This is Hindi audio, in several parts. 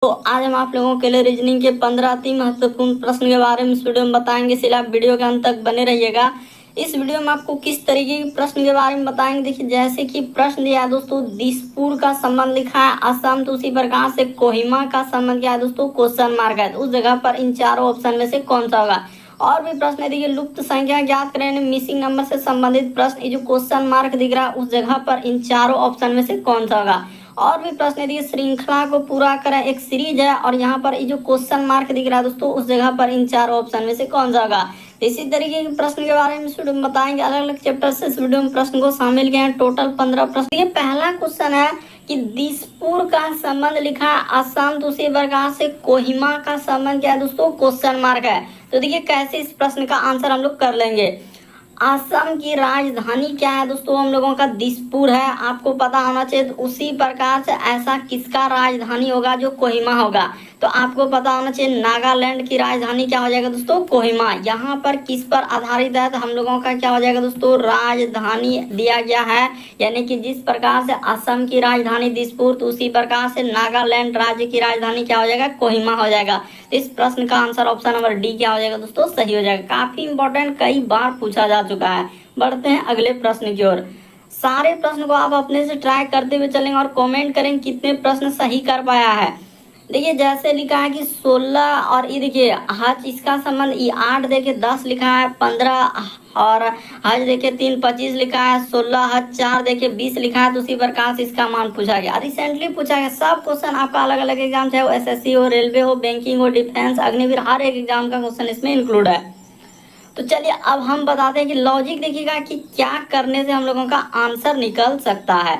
तो आज हम आप लोगों के लिए रीजनिंग के 15 अति महत्वपूर्ण प्रश्न के बारे में इस वीडियो में बताएंगे, इसलिए आप वीडियो के अंत तक बने रहिएगा। इस वीडियो में आपको किस तरीके के प्रश्न के बारे में बताएंगे। देखिए, जैसे कि प्रश्न दिया है दोस्तों, दिसपुर का संबंध लिखा है असम, तो उसी प्रकार से कोहिमा का संबंध क्या है दोस्तों, क्वेश्चन मार्क है। तो उस जगह पर इन चारों ऑप्शन में से कौन सा होगा। और भी प्रश्न है, देखिए लुप्त संख्या ज्ञात करें, मिसिंग नंबर से संबंधित प्रश्न, ये जो क्वेश्चन मार्क दिख रहा है उस जगह पर इन चारों ऑप्शन में से कौन सा होगा। और भी प्रश्न दिए, श्रृंखला को पूरा करें, एक सीरीज है और यहाँ पर ये जो क्वेश्चन मार्क दिख रहा है दोस्तों उस जगह पर इन चारों ऑप्शन में से कौन सा होगा। इसी तरीके के प्रश्न के बारे में इस वीडियो में बताएंगे, अलग अलग चैप्टर से इस वीडियो में प्रश्न को शामिल किए हैं। टोटल 15 प्रश्न। ये पहला क्वेश्चन है कि दिसपुर का संबंध लिखा है असम, दूसरी प्रकार से कोहिमा का संबंध क्या है दोस्तों, क्वेश्चन मार्क है। तो देखिए कैसे इस प्रश्न का आंसर हम लोग कर लेंगे। असम की राजधानी क्या है दोस्तों, हम लोगों का दिसपुर है, आपको पता होना चाहिए। तो उसी प्रकार से ऐसा किसका राजधानी होगा, जो कोहिमा होगा। तो आपको पता होना चाहिए नागालैंड की राजधानी क्या हो जाएगा दोस्तों, कोहिमा। यहाँ पर किस पर आधारित है, तो हम लोगों का क्या हो जाएगा दोस्तों, राजधानी दिया गया है। यानी कि जिस प्रकार से असम की राजधानी दिसपुर, तो उसी प्रकार से नागालैंड राज्य की राजधानी क्या हो जाएगा, कोहिमा हो जाएगा। इस प्रश्न का आंसर ऑप्शन नंबर डी क्या हो जाएगा दोस्तों, सही हो जाएगा। काफी इंपॉर्टेंट, कई बार पूछा जा चुका है। बढ़ते हैं अगले प्रश्न की ओर। सारे प्रश्न को आप अपने से ट्राई करते हुए चलेंगे और कमेंट करेंगे कितने प्रश्न सही कर पाया है। देखिए जैसे लिखा है कि 16 और ये देखिए हज, इसका संबंध ये 8 देखिए 10 लिखा है, 15 और हज देखिए 3 25 लिखा है, 16 हज 4 देखिए 20 लिखा है। तो उसी प्रकार से इसका मान पूछा गया, रिसेंटली पूछा गया। सब क्वेश्चन आपका अलग अलग एग्जाम, चाहे वो एसएससी हो, रेलवे हो, बैंकिंग हो, डिफेंस, अग्निवीर, हर एक एग्जाम का क्वेश्चन इसमें इंक्लूड है। तो चलिए अब हम बताते हैं कि लॉजिक देखिएगा कि क्या करने से हम लोगों का आंसर निकल सकता है।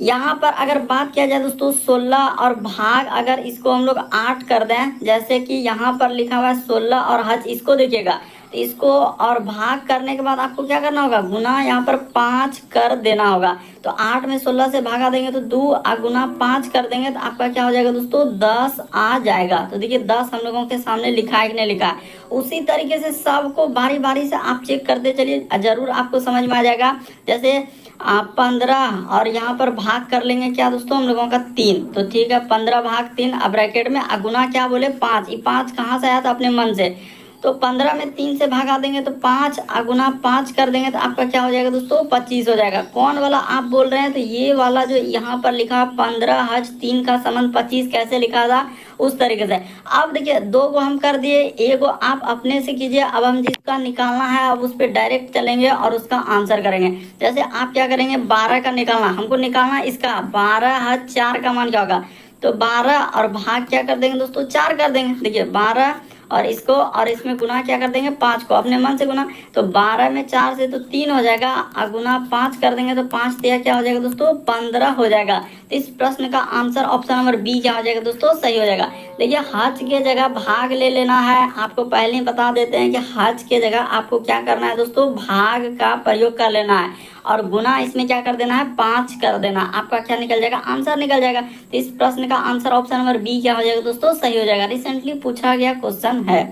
यहाँ पर अगर बात किया जाए दोस्तों 16 और भाग, अगर इसको हम लोग 8 कर दें, जैसे कि यहाँ पर लिखा हुआ है 16 और हज, इसको देखिएगा। तो इसको और भाग करने के बाद आपको क्या करना होगा, गुना यहाँ पर 5 कर देना होगा। तो 8 में 16 से भागा देंगे तो 2 गुना 5 कर देंगे तो आपका क्या हो जाएगा दोस्तों, 10 आ जाएगा। तो देखिए 10 हम लोगों के सामने लिखा है कि नहीं लिखा है। उसी तरीके से सबको बारी बारी से आप चेक करते चलिए, जरूर आपको समझ में आ जाएगा। जैसे आप 15 और यहाँ पर भाग कर लेंगे क्या दोस्तों, हम लोगों का 3। तो ठीक है, 15 भाग 3, अब ब्रैकेट में अगुना क्या बोले 5। ये 5 कहाँ से आया था, अपने मन से। तो 15 में 3 से भागा देंगे तो 5 गुना 5 कर देंगे तो आपका क्या हो जाएगा दोस्तों, 25 हो जाएगा। कौन वाला आप बोल रहे हैं, तो ये वाला जो यहाँ पर लिखा 15 हज 3 का संबंध 25 कैसे लिखा था, उस तरीके से। अब देखिए 2 को हम कर दिए, 1 को आप अपने से कीजिए। अब हम जिसका निकालना है अब उस पर डायरेक्ट चलेंगे और उसका आंसर करेंगे। जैसे आप क्या करेंगे, 12 का निकालना, हमको निकालना इसका 12 हज 4 का मान क्या होगा। तो 12 और भाग क्या कर देंगे दोस्तों, 4 कर देंगे। देखिए 12 और इसको और इसमें गुना क्या कर देंगे, 5 को अपने मन से गुना। तो 12 में 4 से तो 3 हो जाएगा, और गुना 5 कर देंगे तो 5 दिया क्या हो जाएगा दोस्तों, 15 हो जाएगा। तो इस प्रश्न का आंसर ऑप्शन नंबर बी क्या हो जाएगा दोस्तों, सही हो जाएगा। देखिए हज के जगह भाग ले लेना है, आपको पहले ही बता देते हैं कि हज के जगह आपको क्या करना है दोस्तों, भाग का प्रयोग कर लेना है और गुना इसमें क्या कर देना है, 5 कर देना। आपका क्या निकल जाएगा, आंसर निकल जाएगा। तो इस प्रश्न का आंसर ऑप्शन नंबर बी क्या हो जाएगा दोस्तों, सही हो जाएगा। रिसेंटली पूछा गया क्वेश्चन है।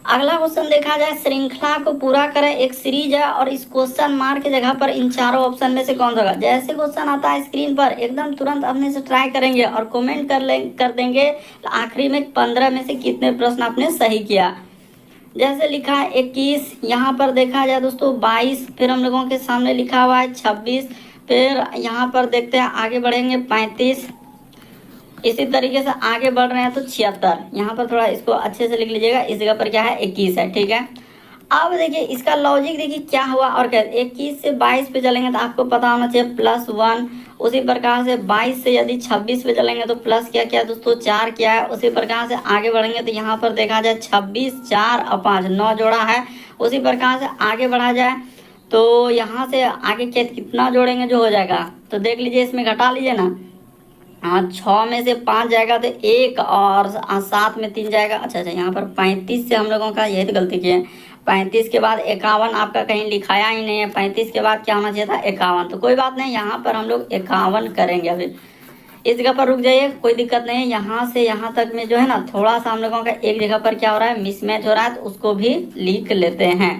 अगला क्वेश्चन देखा जाए, श्रृंखला को पूरा करें, एक सीरीज है और इस क्वेश्चन मार्क की जगह पर इन चारों ऑप्शन में से कौन सा होगा। जैसे क्वेश्चन आता है स्क्रीन पर एकदम तुरंत अपने से ट्राई करेंगे और कमेंट कर देंगे आखिरी में 15 में से कितने प्रश्न आपने सही किया। जैसे लिखा है 21, यहाँ पर देखा जाए दोस्तों 22, फिर हम लोगों के सामने लिखा हुआ है 26, फिर यहाँ पर देखते हैं आगे बढ़ेंगे 35, इसी तरीके से आगे बढ़ रहे हैं तो 76। यहाँ पर थोड़ा इसको अच्छे से लिख लीजिएगा, इस जगह पर क्या है 21 है, ठीक है। अब देखिए इसका लॉजिक देखिए क्या हुआ और क्या, 21 से 22 पे चलेंगे तो आपको पता होना चाहिए +1। उसी प्रकार से 22 से यदि 26 पे चलेंगे तो प्लस क्या क्या दोस्तों, 4 क्या है। उसी प्रकार से आगे बढ़ेंगे तो यहाँ पर देखा जाए 26, 4 और 5, 9 जोड़ा है। उसी प्रकार से आगे बढ़ा जाए तो यहाँ से आगे कितना जोड़ेंगे जो हो जाएगा, तो देख लीजिए इसमें घटा लीजिए ना। हाँ 6 में से 5 जाएगा तो 1 और 7 में 3 जाएगा। अच्छा यहाँ पर 35 से हम लोगों का यही तो गलती की है। 35 के बाद 51 आपका कहीं लिखाया ही नहीं है, 35 के बाद क्या होना चाहिए था 51। तो कोई बात नहीं, यहाँ पर हम लोग 51 करेंगे। अभी इस जगह पर रुक जाइए, कोई दिक्कत नहीं है। यहाँ से यहाँ तक में जो है ना थोड़ा सा हम लोगों का एक जगह पर क्या हो रहा है, मिसमैच हो रहा है, तो उसको भी लिख लेते हैं।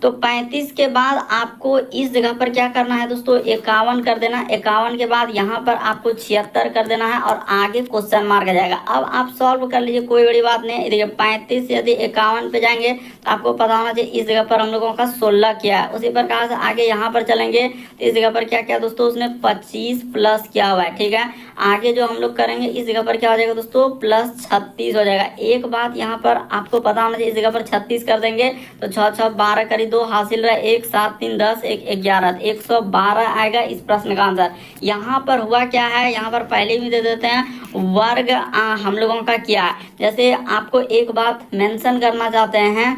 तो 35 के बाद आपको इस जगह पर क्या करना है दोस्तों, 51 कर देना। 51 के बाद यहाँ पर आपको 76 कर देना है और आगे क्वेश्चन मार्क आ जाएगा। अब आप सॉल्व कर लीजिए, कोई बड़ी बात नहीं। देखिए 35 यदि 51 पे जाएंगे तो आपको पता होना चाहिए इस जगह पर हम लोगों का 16 किया है। उसी प्रकार से आगे यहाँ पर चलेंगे तो इस जगह पर क्या किया दोस्तों, उसने 25 प्लस किया हुआ है। ठीक है, आगे जो हम लोग करेंगे इस जगह पर क्या हो जाएगा दोस्तों, प्लस 36 हो जाएगा। एक बात यहाँ पर आपको पता होना चाहिए, इस जगह पर 36 कर देंगे तो 6 6 12 करी 2 हासिल रहा, 1 7 3 10 1 11 112 आएगा इस प्रश्न का आंसर। यहाँ पर हुआ क्या है, यहाँ पर पहले भी दे देते हैं वर्ग हम लोगों का क्या है। जैसे आपको एक बात मेंशन करना चाहते हैं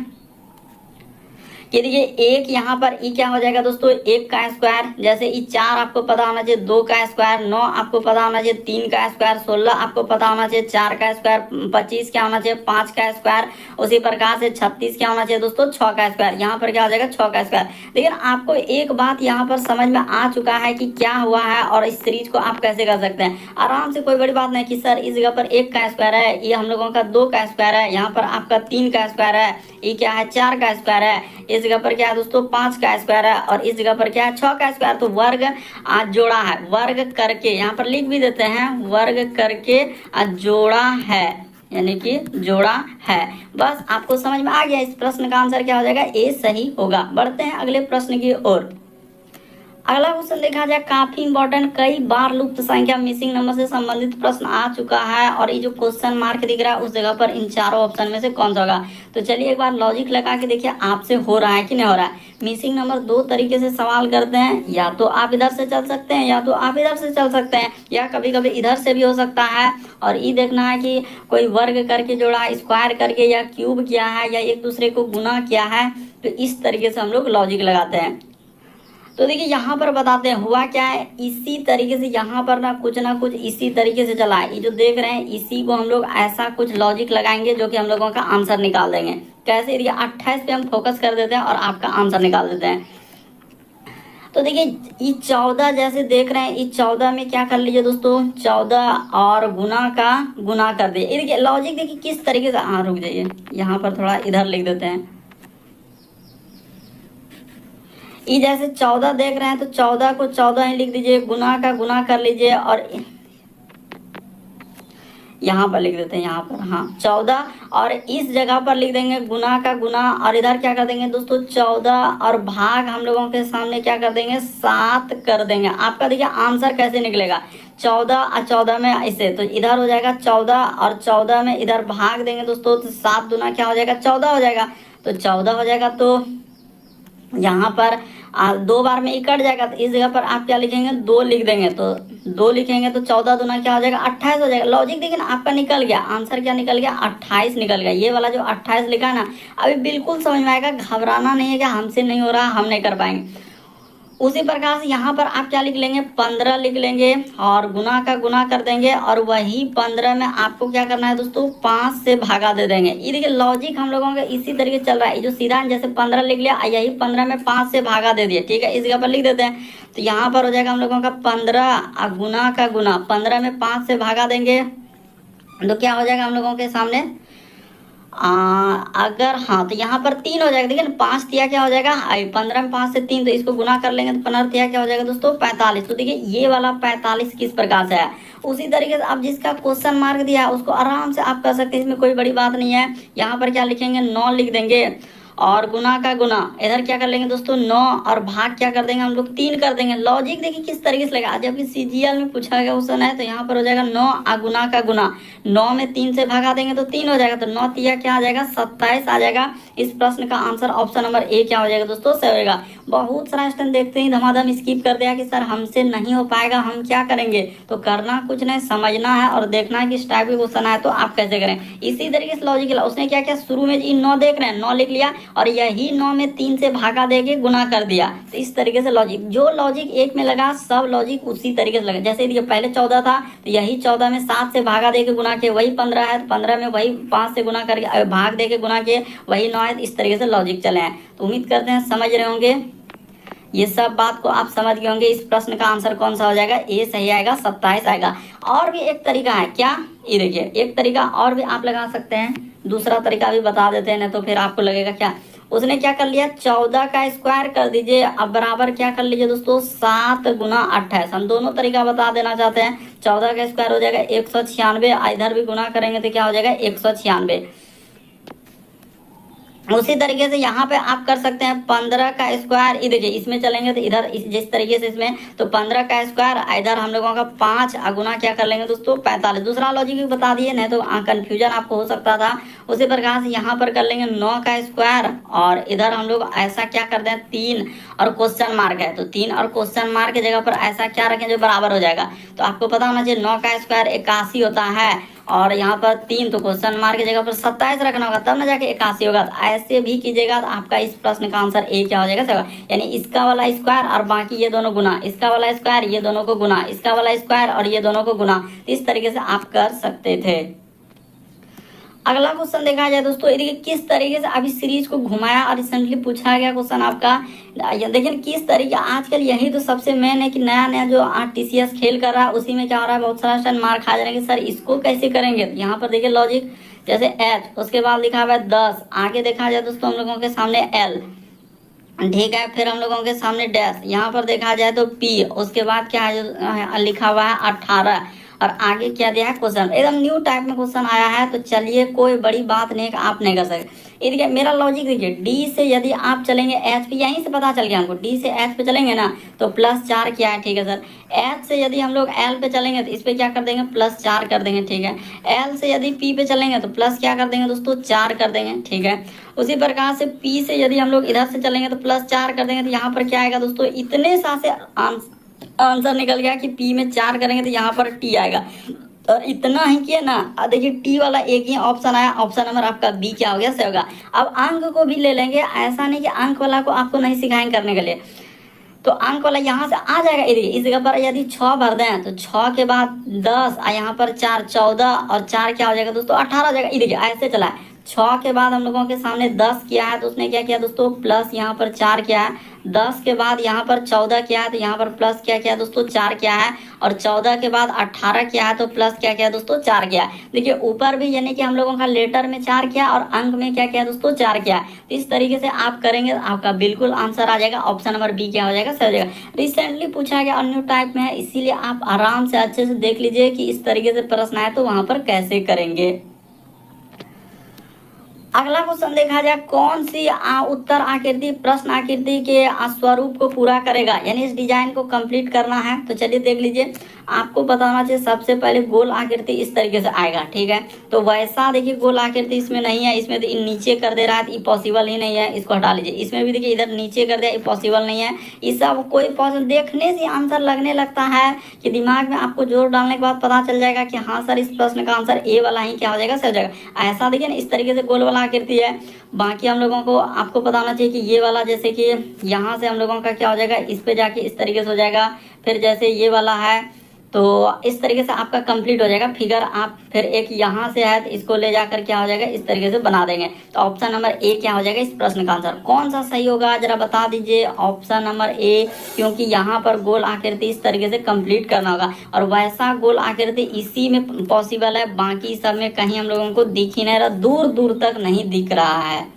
कि देखिए एक यहाँ पर ई क्या हो जाएगा दोस्तों, 1 का स्क्वायर। जैसे ई 4 आपको पता होना चाहिए, 2 का स्क्वायर 9 आपको पता होना चाहिए, 3 का स्क्वायर 16 आपको पता होना चाहिए, 4 का स्क्वायर 25 क्या होना चाहिए, 5 का स्क्वायर। उसी प्रकार से 36 क्या होना चाहिए दोस्तों, 6 का स्क्वायर। यहाँ पर क्या हो जाएगा, 6 का स्क्वायर। लेकिन आपको एक बात यहाँ पर समझ में आ चुका है कि क्या हुआ है और इस सीरीज को आप कैसे कर सकते हैं आराम से। कोई बड़ी बात नहीं कि सर इस जगह पर 1 का स्क्वायर है, ये हम लोगों का 2 का स्क्वायर है, यहाँ पर आपका 3 का स्क्वायर है, ये क्या है 4 का स्क्वायर है, इस जगह पर क्या है दोस्तों 5 का स्क्वायर है और इस जगह पर क्या है 6 का स्क्वायर। तो वर्ग आज जोड़ा है, वर्ग करके यहाँ पर लिख भी देते हैं, वर्ग करके आज जोड़ा है, यानी कि जोड़ा है। बस आपको समझ में आ गया, इस प्रश्न का आंसर क्या हो जाएगा, ए सही होगा। बढ़ते हैं अगले प्रश्न की ओर। अगला क्वेश्चन देखा जाए, काफी इंपॉर्टेंट, कई बार लुप्त संख्या मिसिंग नंबर से संबंधित प्रश्न आ चुका है और ये जो क्वेश्चन मार्क दिख रहा है उस जगह पर इन चारों ऑप्शन में से कौन सा होगा। तो चलिए एक बार लॉजिक लगा के देखिए आपसे हो रहा है कि नहीं हो रहा है। मिसिंग नंबर 2 तरीके से सवाल करते हैं, या तो आप इधर से चल सकते हैं या तो आप इधर से चल सकते हैं, या कभी कभी इधर से भी हो सकता है। और ये देखना है कि कोई वर्ग करके जोड़ा, स्क्वायर करके, या क्यूब किया है, या एक दूसरे को गुना किया है। तो इस तरीके से हम लोग लॉजिक लगाते हैं। तो देखिए यहाँ पर बताते हैं हुआ क्या है, इसी तरीके से यहाँ पर ना कुछ इसी तरीके से चला है। ये जो देख रहे हैं इसी को हम लोग ऐसा कुछ लॉजिक लगाएंगे जो कि हम लोगों का आंसर निकाल देंगे। कैसे, देखिए 28 पे हम फोकस कर देते हैं और आपका आंसर निकाल देते हैं। तो देखिए ये 14 जैसे देख रहे हैं, ये 14 में क्या कर लीजिए दोस्तों, 14 और गुना का गुना कर दिए। ये देखिए लॉजिक देखिए किस तरीके से, हाँ रुक जाइए, यहाँ पर थोड़ा इधर लिख देते हैं। ये जैसे 14 देख रहे हैं तो 14 को 14 ही लिख दीजिए, गुना का गुना कर लीजिए और यहाँ पर लिख देते हैं, यहाँ पर हाँ 14 और इस जगह पर लिख देंगे गुना का गुना और इधर क्या कर देंगे दोस्तों 14 और भाग हम लोगों के सामने क्या कर देंगे 7 कर देंगे। आपका देखिए आंसर कैसे निकलेगा, 14 और 14 में ऐसे, तो इधर हो जाएगा 14 और 14 में इधर भाग देंगे दोस्तों तो 7 दूना क्या हो जाएगा 14 हो जाएगा। तो 14 हो जाएगा तो यहाँ पर 2 बार में कट जाएगा तो इस जगह पर आप क्या लिखेंगे 2 लिख देंगे, तो 2 लिखेंगे तो 14 दूना क्या हो जाएगा 28 हो जाएगा। लॉजिक देखिए ना आपका निकल गया, आंसर क्या निकल गया 28 निकल गया। ये वाला जो 28 लिखा है ना अभी बिल्कुल समझ में आएगा, घबराना नहीं है कि हमसे नहीं हो रहा हम नहीं कर पाएंगे। उसी प्रकार से यहाँ पर आप क्या लिख लेंगे 15 लिख लेंगे और गुना का गुना कर देंगे और वही 15 में आपको क्या करना है दोस्तों 5 से भागा दे देंगे। ये देखिए लॉजिक हम लोगों का इसी तरीके से चल रहा है। जो सीधा जैसे 15 लिख लिया, यही 15 में 5 से भागा दे दिए, ठीक है इस जगह पर लिख देते हैं। तो यहाँ पर हो जाएगा हम लोगों का 15 गुना का गुना, 15 में 5 से भागा देंगे तो क्या हो जाएगा हम लोगों के सामने अगर हाँ तो यहाँ पर 3 हो जाएगा। देखिए 5 तिया क्या हो जाएगा 15 में 5 से 3, तो इसको गुना कर लेंगे तो 15 तिया क्या हो जाएगा दोस्तों 45। तो देखिए ये वाला 45 किस प्रकार से है। उसी तरीके से आप जिसका क्वेश्चन मार्क दिया है उसको आराम से आप कर सकते हैं, इसमें कोई बड़ी बात नहीं है। यहाँ पर क्या लिखेंगे 9 लिख देंगे और गुना का गुना इधर क्या कर लेंगे दोस्तों 9 और भाग क्या कर देंगे हम लोग 3 कर देंगे। लॉजिक देखिए किस तरीके से लगा, जबकि सीजीएल में पूछा गया क्वेश्चन है तो यहाँ पर हो जाएगा 9 गुना का गुना, 9 में 3 से भागा देंगे तो 3 हो जाएगा, तो 9 तिया क्या आ जाएगा 27 आ जाएगा। इस प्रश्न का आंसर ऑप्शन नंबर ए क्या हो जाएगा दोस्तों सही होगा। बहुत सारा स्टूडेंट देखते ही धमाधम स्किप कर दिया कि सर हमसे नहीं हो पाएगा हम क्या करेंगे। तो करना कुछ नहीं, समझना है और देखना है कि इस टाइप के क्वेश्चन आए तो आप कैसे करें। इसी तरीके से लॉजिक उसने क्या किया शुरू में जी 9 देख रहे हैं 9 लिख लिया और यही 9 में 3 से भागा देके गुना कर दिया। तो इस तरीके से लॉजिक जो लॉजिक एक में लगा सब लॉजिक उसी तरीके से लगा। जैसे ये पहले 14 था तो यही 14 में 7 से भागा देके गुना किए, वही 15 है तो 15 में वही 5 से गुना करके भाग देके गुना किए, वही 9 है। इस तरीके से लॉजिक चले हैं। तो उम्मीद करते हैं समझ रहे होंगे, ये सब बात को आप समझ गए होंगे। इस प्रश्न का आंसर कौन सा हो जाएगा ए सही आएगा 27 आएगा। और भी एक तरीका है क्या, ये देखिए एक तरीका और भी आप लगा सकते हैं, दूसरा तरीका भी बता देते हैं ना तो फिर आपको लगेगा क्या उसने क्या कर लिया, 14 का स्क्वायर कर दीजिए। अब बराबर क्या कर लीजिए दोस्तों, 7 गुना 28। हम दोनों तरीका बता देना चाहते हैं। 14 का स्क्वायर हो जाएगा 196, इधर भी गुना करेंगे तो क्या हो जाएगा 196। उसी तरीके से यहाँ पे आप कर सकते हैं 15 का स्क्वायर, ये देखिए इसमें चलेंगे तो इधर जिस तरीके से इसमें, तो 15 का स्क्वायर, इधर हम लोगों का 5 गुना क्या कर लेंगे दोस्तों 45। दूसरा लॉजिक भी बता दिए, नहीं तो कंफ्यूजन आपको हो सकता था। उसी प्रकार से यहाँ पर कर लेंगे 9 का स्क्वायर, और इधर हम लोग ऐसा क्या कर दें 3 और क्वेश्चन मार्क है, तो 3 और क्वेश्चन मार्क की जगह पर ऐसा क्या रखें जो बराबर हो जाएगा। तो आपको पता होना चाहिए 9 का स्क्वायर 81 होता है, और यहाँ पर 3, तो क्वेश्चन मार्क की जगह पर 27 रखना होगा, तब ना जाके 81 होगा। तो ऐसे भी कीजिएगा तो आपका इस प्रश्न का आंसर ए क्या हो जाएगा, यानी इसका वाला स्क्वायर और बाकी ये दोनों गुना, इसका वाला स्क्वायर ये दोनों को गुना, इसका वाला स्क्वायर और ये दोनों को गुना। इस तरीके से आप कर सकते थे। अगला क्वेश्चन देखा जाए दोस्तों, देखिए किस तरीके से अभी सीरीज को घुमाया और रिसेंटली पूछा गया क्वेश्चन आपका, देखिए किस तरीके, आजकल यही तो सबसे मेन है कि नया नया जो TCS खेल कर रहा है उसी में क्या हो रहा है, बहुत सारा मार खा जाएंगे सर इसको कैसे करेंगे। यहाँ पर देखिए लॉजिक, जैसे H, उसके बाद लिखा हुआ है 10, आगे देखा जाए दोस्तों हम लोगों के सामने L, ठीक है, फिर हम लोगों के सामने डैश, यहाँ पर देखा जाए तो P, उसके बाद क्या है लिखा हुआ है 18, और आगे क्या दिया है क्वेश्चन, एकदम न्यू टाइप में क्वेश्चन आया है। तो चलिए कोई बड़ी बात नहीं, आप नहीं कर सकते। ये देखिए मेरा लॉजिक देखिए, डी से यदि आप चलेंगे एच पे, यहीं से पता चल गया हमको, डी से एच पे चलेंगे ना तो +4 क्या है, ठीक है सर। एच से यदि हम लोग एल पे चलेंगे तो इस पे क्या कर देंगे +4 कर देंगे, ठीक है। एल से यदि पी पे चलेंगे तो प्लस क्या कर देंगे दोस्तों 4 कर देंगे, ठीक है। उसी प्रकार से पी से यदि हम लोग इधर से चलेंगे तो +4 कर देंगे, तो यहाँ पर क्या आएगा दोस्तों, इतने सा से आंसर निकल गया कि पी में 4 करेंगे तो यहाँ पर टी आएगा। और इतना ही किया ना, देखिए टी वाला एक ही ऑप्शन आया, ऑप्शन नंबर आपका बी क्या हो गया, सही होगा। अब अंक को भी ले लेंगे, ऐसा नहीं कि अंक वाला को आपको नहीं सिखाएंगे करने के लिए, तो अंक वाला यहाँ से आ जाएगा। इस जगह पर यदि 6 भर दें तो 6 के बाद 10, यहाँ पर 4 14, और 4 क्या हो जाएगा दोस्तों 18 हो जाएगा। ये देखिए ऐसे चला है, 6 के बाद हम लोगों के सामने 10 किया है तो उसने क्या किया दोस्तों प्लस यहाँ पर 4 किया है। 10 के बाद यहाँ पर 14 किया है तो यहाँ पर प्लस क्या किया दोस्तों 4 किया है, और 14 के बाद 18 किया है तो प्लस क्या किया दोस्तों 4 किया है। देखिए ऊपर भी यानी कि हम लोगों का लेटर में 4 किया और अंक में क्या किया दोस्तों 4 किया है। तो इस तरीके से आप करेंगे तो आपका बिल्कुल आंसर आ जाएगा, ऑप्शन नंबर बी क्या हो जाएगा, सही हो जाएगा। रिसेंटली पूछा गया और न्यू टाइप में है, इसीलिए आप आराम से अच्छे से देख लीजिए कि इस तरीके से प्रश्न आए तो वहां पर कैसे करेंगे। अगला क्वेश्चन देखा जाए, कौन सी उत्तर आकृति प्रश्न आकृति के स्वरूप को पूरा करेगा, यानी इस डिजाइन को कंप्लीट करना है। तो चलिए देख लीजिए, आपको बताना चाहिए सबसे पहले गोल आकृति इस तरीके से आएगा, ठीक है। तो वैसा देखिए गोल आकृति इसमें नहीं है, इसमें तो नीचे कर दे रहा है, तो पॉसिबल ही नहीं है, इसको हटा लीजिए। इसमें भी देखिए इधर नीचे कर दिया, पॉसिबल नहीं है। ये सब कोई पॉसिबल, देखने से आंसर लगने लगता है कि दिमाग में आपको जोर डालने के बाद पता चल जाएगा कि हाँ सर इस प्रश्न का आंसर ए वाला ही क्या हो जाएगा, सही हो जाएगा। ऐसा देखिए ना, इस तरीके से गोल वाला आकृति है। बाकी हम लोगों को आपको बताना चाहिए कि ये वाला, जैसे कि यहाँ से हम लोगों का क्या हो जाएगा, इस पे जाके इस तरीके से हो जाएगा। फिर जैसे ये वाला है तो इस तरीके से आपका कंप्लीट हो जाएगा फिगर। आप फिर एक यहाँ से है तो इसको ले जाकर क्या हो जाएगा, इस तरीके से बना देंगे। तो ऑप्शन नंबर ए क्या हो जाएगा इस प्रश्न का आंसर। कौन सा सही होगा जरा बता दीजिए, ऑप्शन नंबर ए, क्योंकि यहाँ पर गोल आकृति इस तरीके से कंप्लीट करना होगा, और वैसा गोल आकृति इसी में पॉसिबल है, बाकी सब में कहीं हम लोगों को दिख ही नहीं रहा, दूर दूर तक नहीं दिख रहा है।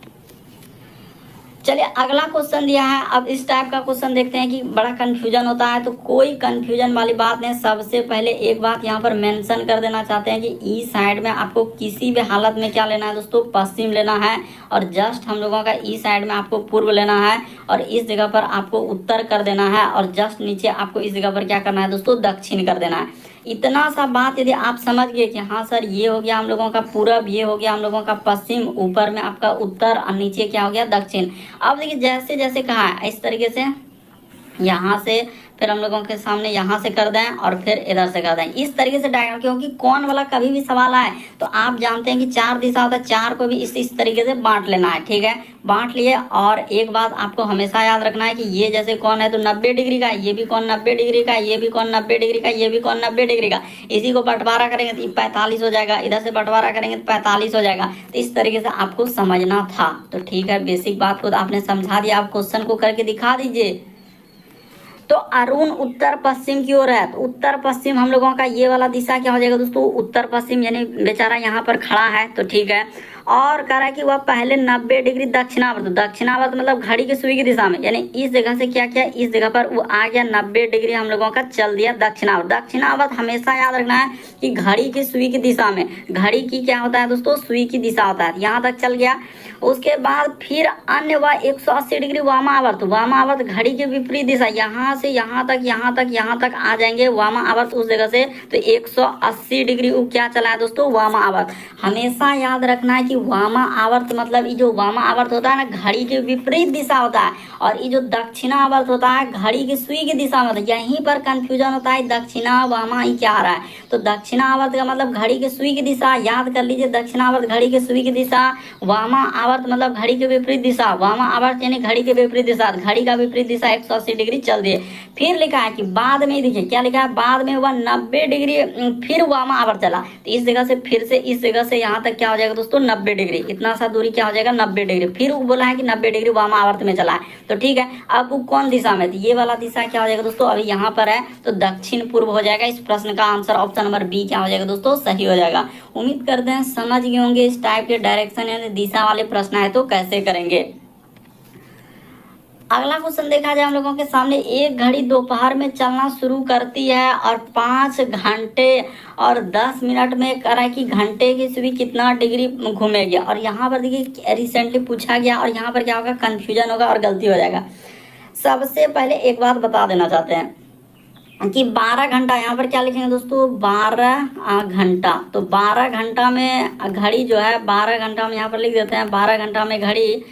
चलिए अगला क्वेश्चन दिया है। अब इस टाइप का क्वेश्चन देखते हैं कि बड़ा कंफ्यूजन होता है, तो कोई कंफ्यूजन वाली बात नहीं। सबसे पहले एक बात यहाँ पर मेंशन कर देना चाहते हैं कि ई साइड में आपको किसी भी हालत में क्या लेना है दोस्तों, पश्चिम लेना है, और जस्ट हम लोगों का ई साइड में आपको पूर्व लेना है, और इस जगह पर आपको उत्तर कर देना है, और जस्ट नीचे आपको इस जगह पर क्या करना है दोस्तों, दक्षिण कर देना है। इतना सा बात यदि आप समझ गए कि हाँ सर ये हो गया हम लोगों का पूरब, ये हो गया हम लोगों का पश्चिम, ऊपर में आपका उत्तर और नीचे क्या हो गया दक्षिण। अब देखिए जैसे जैसे कहा है इस तरीके से यहाँ से फिर हम लोगों के सामने यहाँ से कर दें और फिर इधर से कर दें, इस तरीके से डायग्राम। क्योंकि कौन वाला कभी भी सवाल आए तो आप जानते हैं कि 4 दिशा होता है, 4 को भी इस तरीके से बांट लेना है, ठीक है। बांट लिए, और एक बात आपको हमेशा याद रखना है कि ये जैसे कौन है तो 90 डिग्री का, ये भी कौन 90 डिग्री का, ये भी कौन 90 डिग्री का, ये भी कौन 90 डिग्री का। इसी को बंटवारा करेंगे तो 45 हो जाएगा, इधर से बंटवारा करेंगे तो 45 हो जाएगा। तो इस तरीके से आपको समझना था। तो ठीक है, बेसिक बात को आपने समझा दिया, आप क्वेश्चन को करके दिखा दीजिए। तो अरुण उत्तर पश्चिम की ओर है, तो उत्तर पश्चिम हम लोगों का ये वाला दिशा क्या हो जाएगा दोस्तों, उत्तर पश्चिम, यानी बेचारा यहाँ पर खड़ा है, तो ठीक है। और कह रहा है कि वह पहले 90 डिग्री दक्षिणावर्त, दक्षिणावर्त मतलब घड़ी की सुई की दिशा में, यानी इस जगह से क्या किया, इस जगह पर वो आ गया 90 डिग्री हम लोगों का चल दिया दक्षिणावर्त। दक्षिणावर्त हमेशा याद रखना है कि घड़ी की सुई की दिशा में, घड़ी की क्या होता है दोस्तों, सुई की दिशा होता है, यहाँ तक चल गया। उसके बाद फिर अन्य वह 180 डिग्री वामावर्त, वामावर्त घड़ी के विपरीत दिशा, यहाँ से यहाँ तक, यहाँ तक, यहाँ तक आ जाएंगे वामावर्त उस जगह से, तो 180 डिग्री वो क्या चला है दोस्तों, वामावर्त। हमेशा याद रखना है कि वामावर्त मतलब ये जो वामावर्त होता है ना, घड़ी के विपरीत दिशा होता है, और ये जो दक्षिणावर्त होता है घड़ी की सुई की दिशा में होता है। यहीं पर कंफ्यूजन होता है, दक्षिणा वामा ये क्या आ रहा है, तो दक्षिणावर्त का मतलब घड़ी की सुई की दिशा, याद कर लीजिए, दक्षिणावर्त घड़ी की सुई की दिशा, वामा आवर्त मतलब घड़ी के विपरीत दिशा, वामा आवर्त यानी घड़ी के विपरीत दिशा, घड़ी का विपरीत दिशा 180 डिग्री चल दिए। फिर लिखा है कि बाद में, देखिए क्या लिखा है, बाद में वह 90 डिग्री फिर वामा आवर्त चला, तो इस जगह से फिर से इस जगह से यहाँ तक क्या हो जाएगा दोस्तों, 90 डिग्री, इतना सा दूरी क्या हो जाएगा, 90 डिग्री। फिर वो बोला है कि 90 डिग्री वामा आवर्त में चला है, तो ठीक है। अब वो कौन दिशा में, ये वाला दिशा क्या हो जाएगा दोस्तों, अभी यहाँ पर है तो दक्षिण पूर्व हो जाएगा। इस प्रश्न का आंसर ऑप्शन नंबर बी क्या हो जाएगा दोस्तों, सही हो जाएगा। उम्मीद करते हैं समझ गए होंगे इस टाइप के डायरेक्शन यानी दिशा वाले प्रश्न है तो कैसे करेंगे। अगला क्वेश्चन देखा जाए हम लोगों के सामने, एक घड़ी दोपहर में चलना शुरू करती है और 5 घंटे और 10 मिनट में कह रहा है कि घंटे की सुई कितना डिग्री घूमेगी, और यहाँ पर देखिए रिसेंटली पूछा गया, और यहाँ पर क्या होगा, कंफ्यूजन होगा और गलती हो जाएगा। सबसे पहले एक बात बता देना चाहते हैं कि 12 घंटा, यहाँ पर क्या लिखेंगे दोस्तों, 12 घंटा, तो 12 घंटा में घड़ी जो है, 12 घंटा में यहाँ पर लिख देते हैं, 12 घंटा में घड़ी,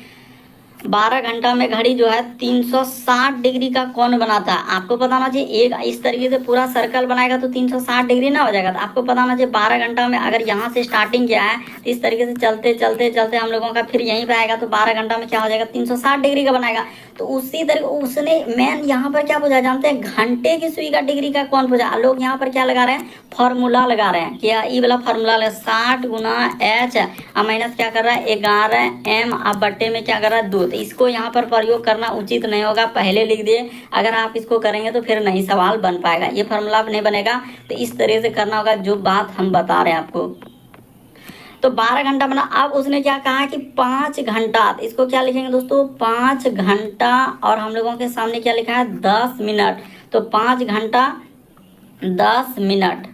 12 घंटा में घड़ी जो है 360 डिग्री का कोण बनाता है। आपको पता होना चाहिए, एक इस तरीके से पूरा सर्कल बनाएगा तो 360 डिग्री ना हो जाएगा, तो आपको पता होना चाहिए 12 घंटा में अगर यहाँ से स्टार्टिंग किया है तो इस तरीके से चलते चलते चलते हम लोगों का फिर यहीं पे आएगा, तो 12 घंटा में क्या हो जाएगा, 360 डिग्री का बनाएगा। तो उसी तरीके उसने मेन यहाँ पर क्या पूछा जानते हैं, घंटे की सुई का डिग्री का कौन पूछा। लोग यहाँ पर क्या लगा रहे हैं, फॉर्मूला लगा रहे हैं, क्या ये वाला फॉर्मूला लगा, 60 गुना एच माइनस क्या कर रहा है 11 एम, अब बट्टे में क्या कर रहा है 2। तो इसको यहाँ पर प्रयोग करना उचित नहीं होगा, पहले लिख दिए। अगर आप इसको करेंगे तो फिर नहीं सवाल बन पाएगा, ये फॉर्मूला नहीं बनेगा। तो इस तरह से करना होगा जो बात हम बता रहे हैं आपको। तो 12 घंटा बना। अब उसने क्या कहा कि 5 घंटा, तो इसको क्या लिखेंगे दोस्तों, 5 घंटा, और हम लोगों के सामने क्या लिखा है 10 मिनट, तो 5 घंटा 10 मिनट,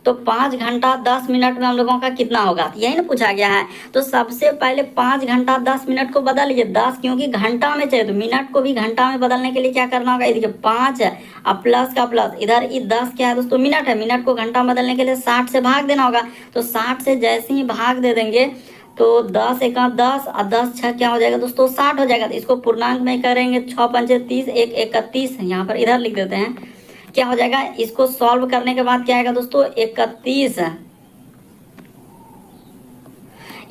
तो 5 घंटा 10 मिनट में हम लोगों का कितना होगा, यही ना पूछा गया है। तो सबसे पहले 5 घंटा 10 मिनट को बदल लीजिए, 10 क्योंकि घंटा में चाहिए, तो मिनट को भी घंटा में बदलने के लिए क्या करना होगा, देखिए 5 अब प्लस का प्लस, इधर ये 10 क्या है दोस्तों, मिनट है, मिनट को घंटा बदलने के लिए 60 से भाग देना होगा। तो 60 से जैसे ही भाग दे देंगे तो 10 एका 10 और 10 छः क्या हो जाएगा दोस्तों, 60 हो जाएगा। तो इसको पूर्णांक में करेंगे, 6 पंचे 30, 1 31, यहाँ पर इधर लिख देते हैं, क्या हो जाएगा, इसको सॉल्व करने के बाद क्या आएगा दोस्तों 31,